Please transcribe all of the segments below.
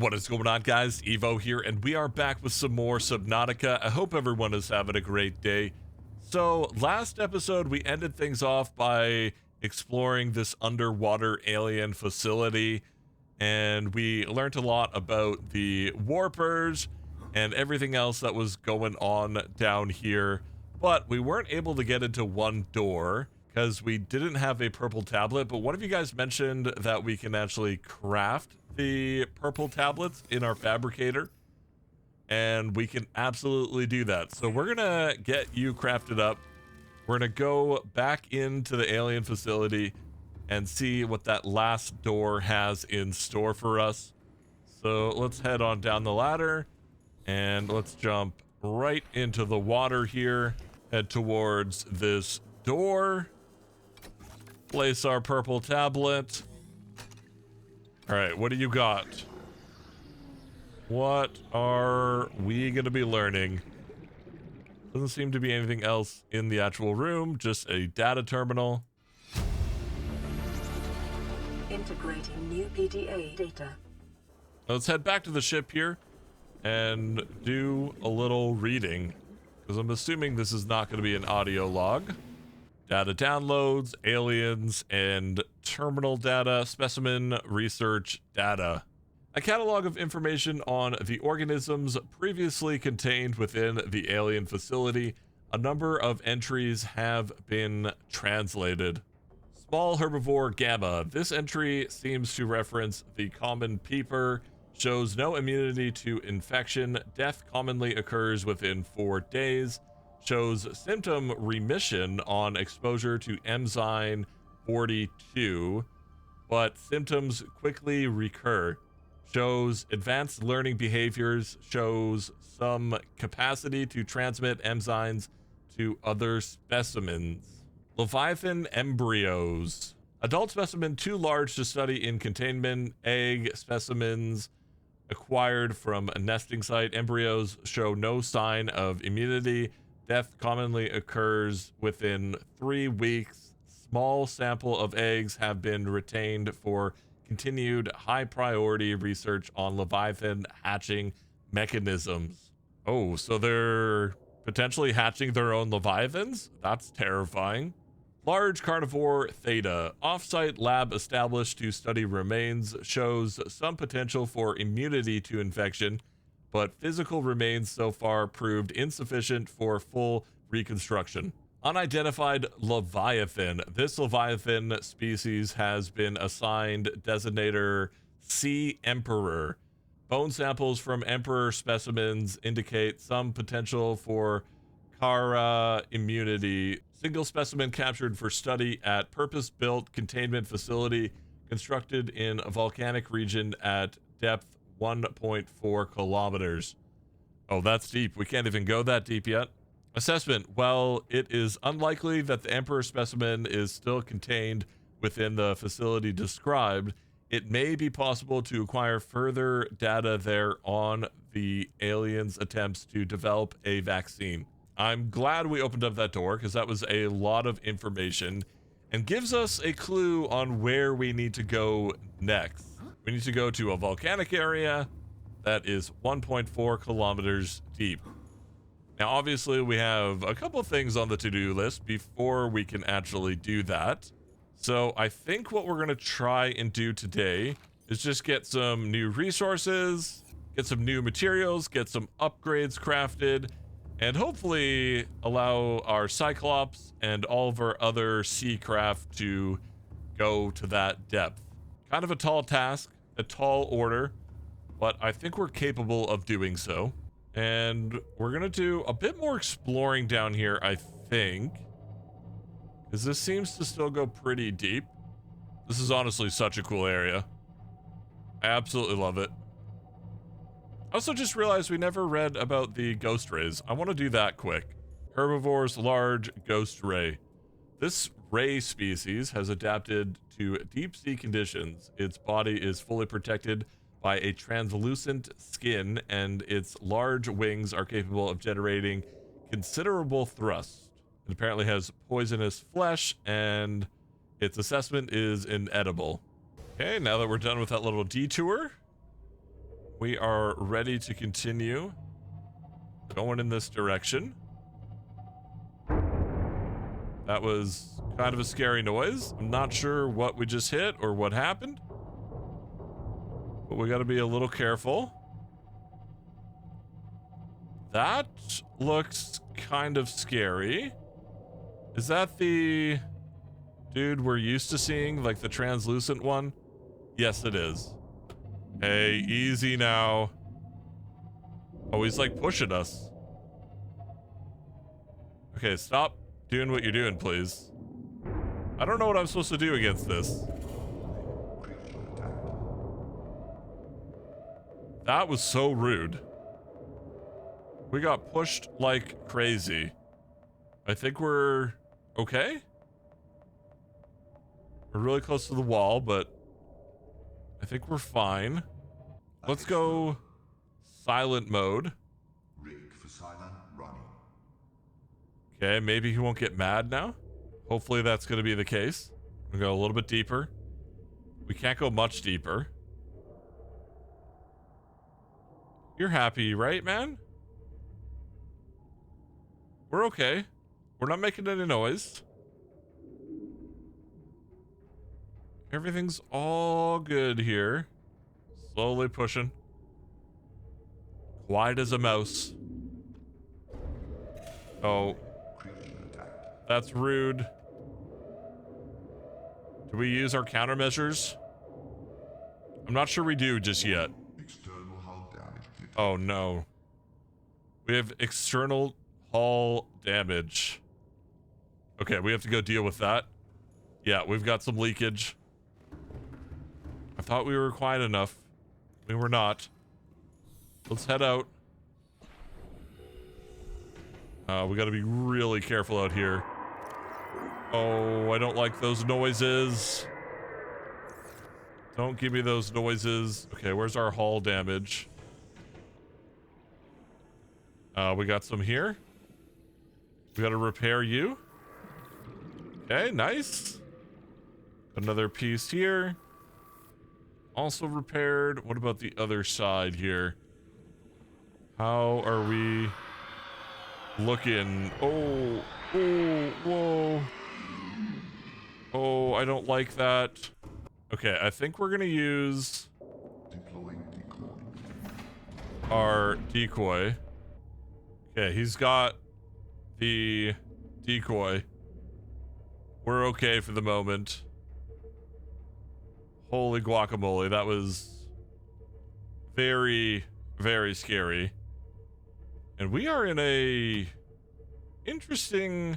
What is going on, guys? Evo here, and we are back with some more Subnautica. I hope everyone is having a great day. So, last episode, we ended things off by exploring this underwater alien facility, and we learned a lot about the warpers and everything else that was going on down here, but we weren't able to get into one door because we didn't have a purple tablet. But one of you guys mentioned that we can actually craft the purple tablets in our fabricator, and we can absolutely do that. So we're gonna get you crafted up. We're gonna go back into the alien facility and see what that last door has in store for us. So let's head on down the ladder and let's jump right into the water here. Head towards this door. Place our purple tablet. All right, what do you got? What are we going to be learning? Doesn't seem to be anything else in the actual room, just a data terminal. Integrating new PDA data. Let's head back to the ship here and do a little reading, because I'm assuming this is not going to be an audio log. Data downloads, aliens, and terminal data, specimen research data. A catalog of information on the organisms previously contained within the alien facility. A number of entries have been translated. Small herbivore gamma. This entry seems to reference the common peeper. Shows no immunity to infection. Death commonly occurs within 4 days. Shows symptom remission on exposure to enzyme 42, but symptoms quickly recur. Shows advanced learning behaviors. Shows some capacity to transmit enzymes to other specimens. Leviathan embryos. Adult specimen too large to study in containment. Egg specimens acquired from a nesting site. Embryos show no sign of immunity. Death commonly occurs within 3 weeks. Small sample of eggs have been retained for continued high priority research on Leviathan hatching mechanisms. Oh, so they're potentially hatching their own Leviathans? That's terrifying. Large carnivore theta. Offsite lab established to study remains. Shows some potential for immunity to infection, but physical remains so far proved insufficient for full reconstruction. Unidentified Leviathan. This Leviathan species has been assigned designator Sea Emperor. Bone samples from Emperor specimens indicate some potential for Kara immunity. Single specimen captured for study at purpose-built containment facility constructed in a volcanic region at depth 1.4 kilometers. Oh, that's deep. We can't even go that deep yet. Assessment. While it is unlikely that the Emperor specimen is still contained within the facility described, it may be possible to acquire further data there on the aliens' attempts to develop a vaccine. I'm glad we opened up that door, because that was a lot of information and gives us a clue on where we need to go next. We need to go to a volcanic area that is 1.4 kilometers deep. Now, obviously, we have a couple things on the to-do list before we can actually do that. So I think what we're going to try and do today is just get some new resources, get some new materials, get some upgrades crafted, and hopefully allow our Cyclops and all of our other sea craft to go to that depth. Kind of a tall task, a tall order, but I think we're capable of doing so. And we're gonna do a bit more exploring down here, I think, because this seems to still go pretty deep. This is honestly such a cool area. I absolutely love it. I also just realized we never read about the ghost rays. I want to do that quick. Herbivore's large ghost ray. This ray species has adapted to deep sea conditions. Its body is fully protected by a translucent skin, and its large wings are capable of generating considerable thrust. It apparently has poisonous flesh, and its assessment is inedible. Okay, now that we're done with that little detour, We are ready to continue going in this direction. That was kind of a scary noise. I'm not sure what we just hit or what happened, but we got to be a little careful. That looks kind of scary. Is that the dude we're used to seeing, like the translucent one? Yes, it is. Hey, easy now. Oh, he's like pushing us. Okay, stop doing what you're doing, please. I don't know what I'm supposed to do against this. That was so rude. We got pushed like crazy. I think we're okay. We're really close to the wall, but I think we're fine. Let's go silent mode. Rig for silent running. Okay, maybe he won't get mad now. Hopefully that's going to be the case. We'll go a little bit deeper. We can't go much deeper. You're happy, right, man? We're okay. We're not making any noise. Everything's all good here. Slowly pushing. Quiet as a mouse. Oh. That's rude. Do we use our countermeasures? I'm not sure we do just yet. External hull damage detected. Oh no. We have external hull damage. Okay, we have to go deal with that. Yeah, we've got some leakage. I thought we were quiet enough. We were not. Let's head out. We gotta be really careful out here. Oh, I don't like those noises. Don't give me those noises. Okay, where's our hull damage? We got some here. We gotta repair you. Okay, nice. Another piece here. Also repaired. What about the other side here? How are we looking? Oh, whoa. Oh, I don't like that. Okay, I think we're gonna use Deploying decoy. our decoy. Okay, he's got the decoy. We're okay for the moment. Holy guacamole, that was very, very scary. And we are in a interesting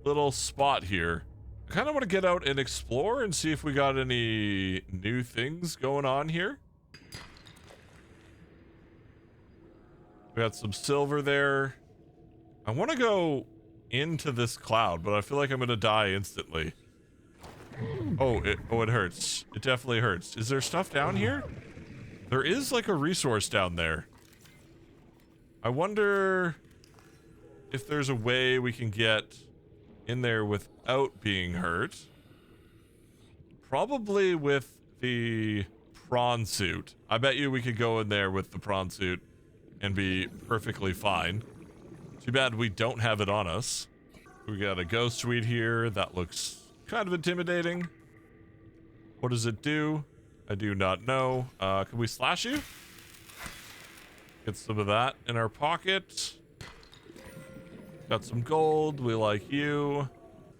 little spot here. I kind of want to get out and explore and see if we got any new things going on here. We got some silver there. I want to go into this cloud, but I feel like I'm going to die instantly. Oh, it hurts. It definitely hurts. Is there stuff down here? There is like a resource down there. I wonder if there's a way we can get in there without being hurt. Probably with the prawn suit. I bet you we could go in there with the prawn suit and be perfectly fine. Too bad we don't have it on us. We got a ghost suite here. That looks kind of intimidating. What does it do? I do not know. Can we slash you? Get some of that in our pocket. Got some gold. We like you.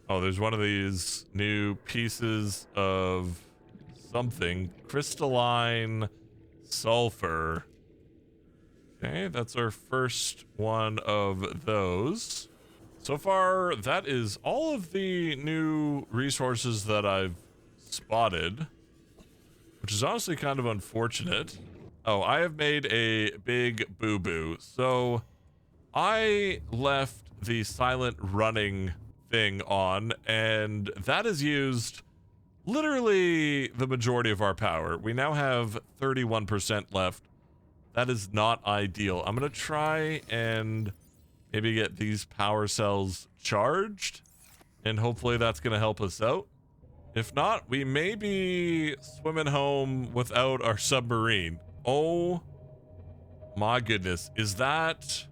Oh, there's one of these new pieces of something. Crystalline sulfur. Okay, that's our first one of those. So far, that is all of the new resources that I've spotted, which is honestly kind of unfortunate. Oh, I have made a big boo-boo. So I left the silent running thing on, and that has used literally the majority of our power. We now have 31% left. That is not ideal. I'm going to try and maybe get these power cells charged, and hopefully that's going to help us out. If not, we may be swimming home without our submarine. Oh my goodness. Is that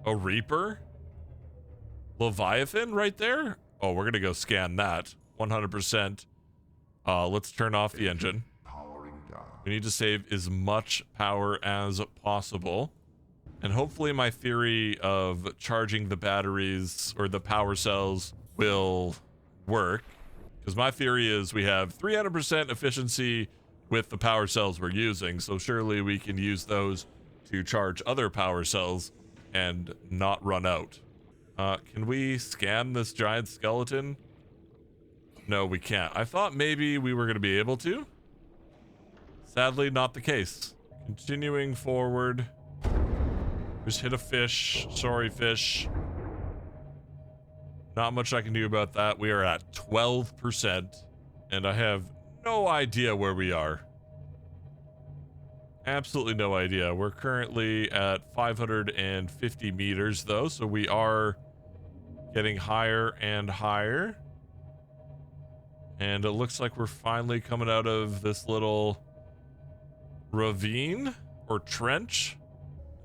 a Reaper? Leviathan right there? Oh, we're gonna go scan that 100%. Let's turn off the engine. Powering down. We need to save as much power as possible. And hopefully my theory of charging the batteries or the power cells will work. Because my theory is we have 300% efficiency with the power cells we're using. So surely we can use those to charge other power cells and not run out. Can we scan this giant skeleton? No, we can't. I thought maybe we were going to be able to. Sadly, not the case. Continuing forward. Just hit a fish. Sorry, fish. Not much I can do about that. We are at 12%, and I have no idea where we are. Absolutely no idea. We're currently at 550 meters, though, so we are getting higher and higher. And it looks like we're finally coming out of this little ravine or trench.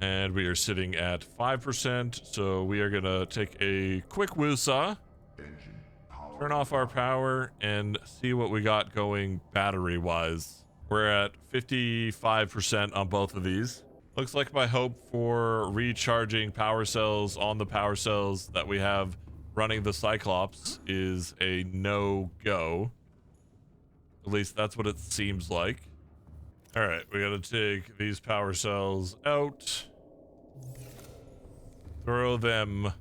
And we are sitting at 5%, so we are gonna take a quick woosah, turn off our power, and see what we got going battery-wise. We're at 55% on both of these. Looks like my hope for recharging power cells on the power cells that we have running the Cyclops is a no-go. At least that's what it seems like. All right, we gotta take these power cells out, throw them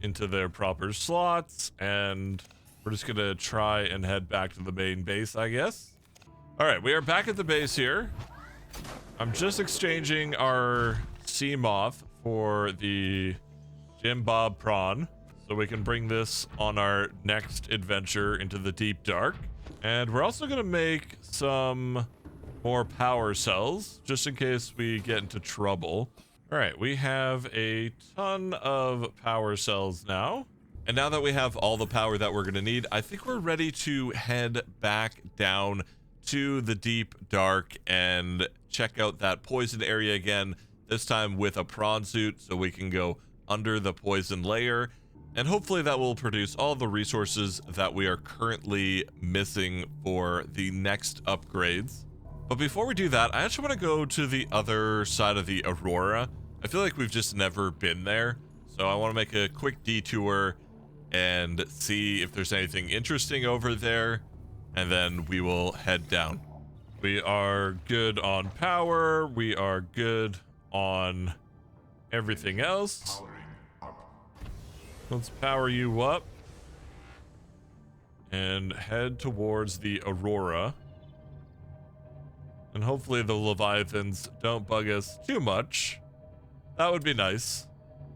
into their proper slots, and we're just gonna try and head back to the main base, I guess. All right, we are back at the base here. I'm just exchanging our sea moth for the Jim Bob prawn, so we can bring this on our next adventure into the deep dark. And we're also gonna make some more power cells, just in case we get into trouble. All right, we have a ton of power cells now. And now that we have all the power that we're gonna need, I think we're ready to head back down to the deep dark and check out that poison area again, this time with a prawn suit so we can go under the poison layer. And hopefully that will produce all the resources that we are currently missing for the next upgrades. But before we do that, I actually want to go to the other side of the Aurora. I feel like we've just never been there. So I want to make a quick detour and see if there's anything interesting over there. And then we will head down. We are good on power. We are good on everything else. Let's power you up and head towards the Aurora. And hopefully the Leviathans don't bug us too much. That would be nice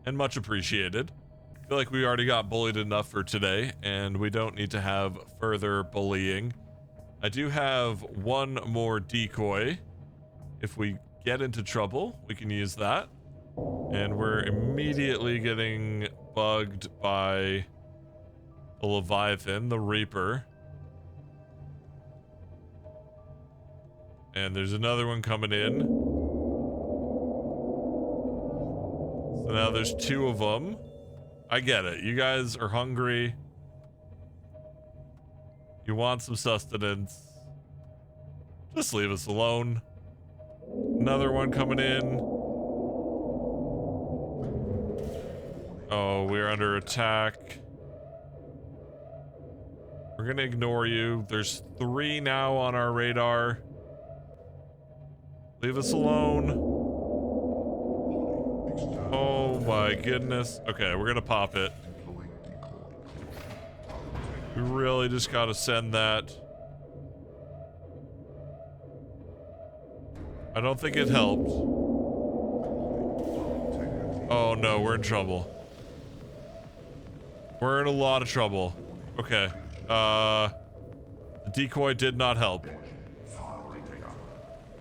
and much appreciated. I feel like we already got bullied enough for today, and we don't need to have further bullying. I do have one more decoy. If we get into trouble, we can use that. And we're immediately getting bugged by the Leviathan, the Reaper. And there's another one coming in. So now there's two of them. I get it. You guys are hungry. You want some sustenance. Just leave us alone. Another one coming in. Oh, we're under attack. We're gonna ignore you. There's 3 now on our radar. Leave us alone. Oh my goodness. Okay, we're gonna pop it. We really just gotta send that. I don't think it helped. Oh no, we're in trouble. We're in a lot of trouble. Okay. The decoy did not help.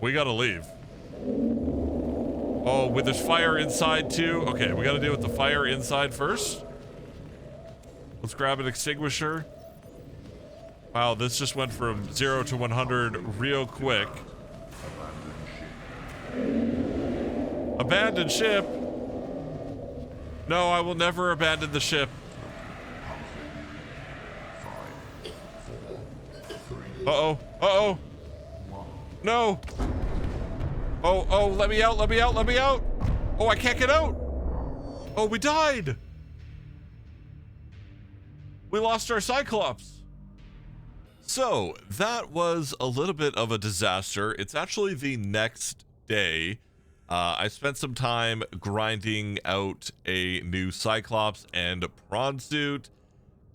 We gotta leave. Oh, with there's fire inside too? Okay, we gotta deal with the fire inside first. Let's grab an extinguisher. Wow, this just went from 0 to 100 real quick. Abandon ship. No, I will never abandon the ship. Uh-oh. Uh-oh. No. Oh, let me out, let me out, let me out. Oh, I can't get out. Oh, we died. We lost our Cyclops. So that was a little bit of a disaster. It's actually the next day. I spent some time grinding out a new Cyclops and prawn suit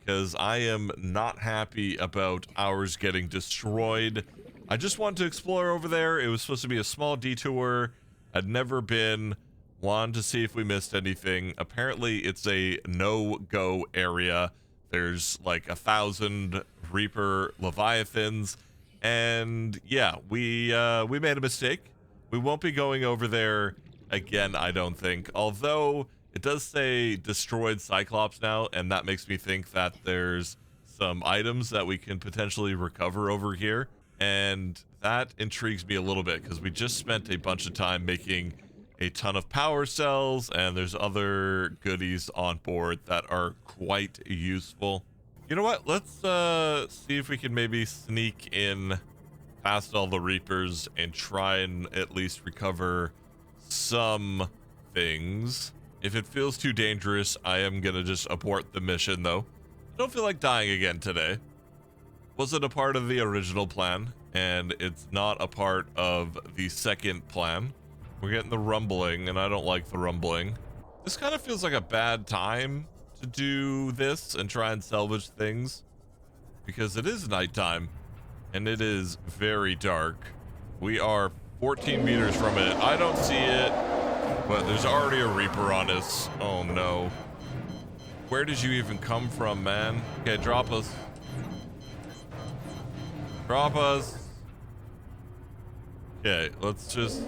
because I am not happy about ours getting destroyed. I just wanted to explore over there. It was supposed to be a small detour. I'd never been. Wanted to see if we missed anything. Apparently, it's a no-go area. There's like 1,000 Reaper Leviathans, and yeah, we made a mistake. We won't be going over there again, I don't think. Although it does say destroyed Cyclops now, and that makes me think that there's some items that we can potentially recover over here, and that intrigues me a little bit because we just spent a bunch of time making a ton of power cells, and there's other goodies on board that are quite useful. You know what? Let's see if we can maybe sneak in past all the Reapers and try and at least recover some things. If it feels too dangerous, I am gonna just abort the mission though. I don't feel like dying again today. Wasn't a part of the original plan, and it's not a part of the second plan. We're getting the rumbling, and I don't like the rumbling. This kind of feels like a bad time to do this and try and salvage things, because it is nighttime, and it is very dark. We are 14 meters from it. I don't see it, but there's already a Reaper on us. Oh no. Where did you even come from, man? Okay, drop us. Drop us. Okay, let's just...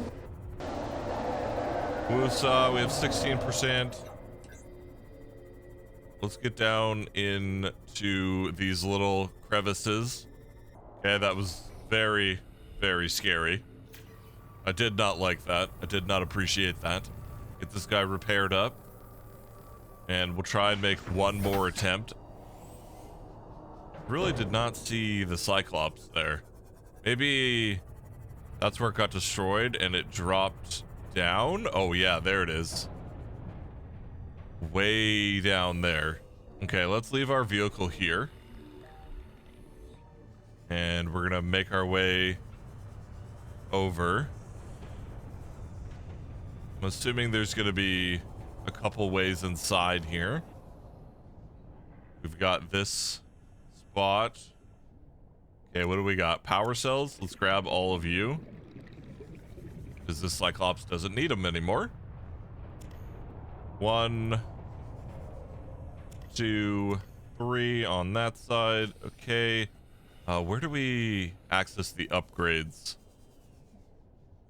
Woosah, we have 16%. Let's get down into these little crevices. Okay, that was very, very scary. I did not like that. I did not appreciate that. Get this guy repaired up. And we'll try and make one more attempt. Really did not see the Cyclops there. Maybe that's where it got destroyed and it dropped down. Oh yeah, there it is. Way down there. Okay, let's leave our vehicle here. And we're gonna make our way over. I'm assuming there's gonna be a couple ways inside here. We've got this spot. Okay, what do we got? Power cells. Let's grab all of you, because this Cyclops doesn't need them anymore. 1, 2, 3 on that side. Okay. Where do we access the upgrades?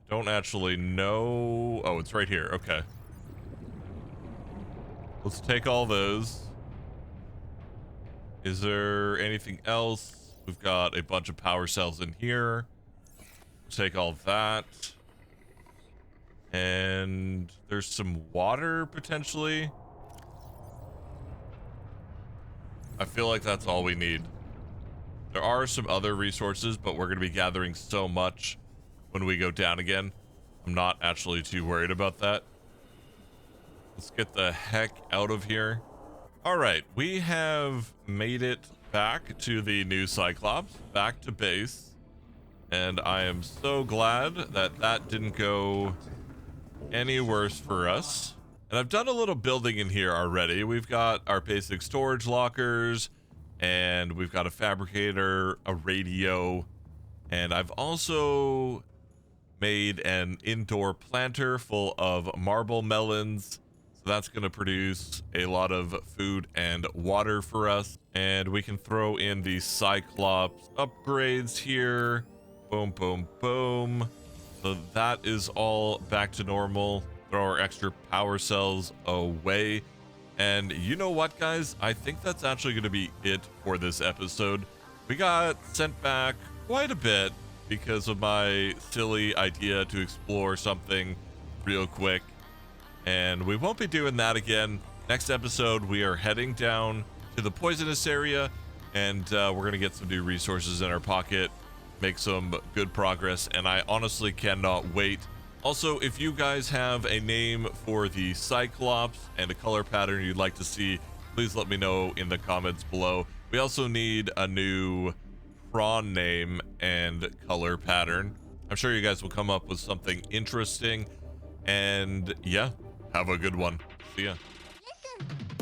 Don't actually know. Oh, it's right here. Okay. Let's take all those. Is there anything else? We've got a bunch of power cells in here. Take all that. And there's some water potentially. I feel like that's all we need. There are some other resources, but we're going to be gathering so much when we go down again. I'm not actually too worried about that. Let's get the heck out of here. All right, we have made it back to the new Cyclops, back to base. And I am so glad that that didn't go any worse for us. And I've done a little building in here already. We've got our basic storage lockers, and we've got a fabricator, a radio, and I've also made an indoor planter full of marble melons. So that's going to produce a lot of food and water for us. And we can throw in the Cyclops upgrades here. Boom, boom, boom. So that is all back to normal. Throw our extra power cells away. And you know what, guys? I think that's actually going to be it for this episode. We got sent back quite a bit because of my silly idea to explore something real quick. And we won't be doing that again. Next episode, we are heading down to the poisonous area, and we're going to get some new resources in our pocket, make some good progress, and I honestly cannot wait. Also, if you guys have a name for the Cyclops and a color pattern you'd like to see, please let me know in the comments below. We also need a new prawn name and color pattern. I'm sure you guys will come up with something interesting. And yeah, have a good one. See ya. Listen.